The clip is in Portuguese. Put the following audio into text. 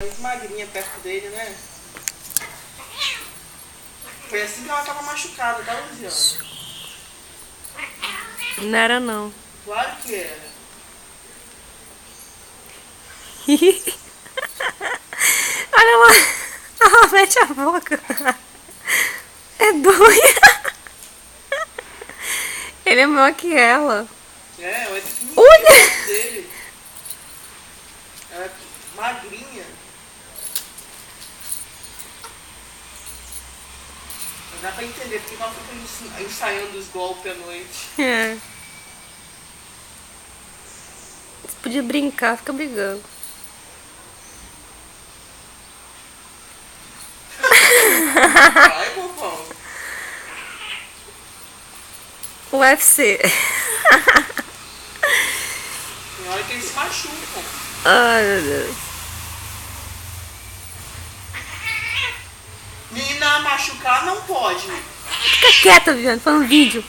Muito magrinha perto dele, né? Foi assim que ela tava machucada, tá, Luciana? Não era não. Claro que era. Olha lá. Ela mete a boca. É doida. Ele é maior que ela. É, ela é pequenininha Olha! perto dele. Ela é magrinha. Não dá pra entender porque ela fica ensaiando os golpes à noite. É. Você podia brincar, fica brigando. Vai, bobão. UFC. Tem hora que eles se machucam. Ai, meu Deus. Menina, machucar não pode. Fica quieta, Viviane, falando vídeo.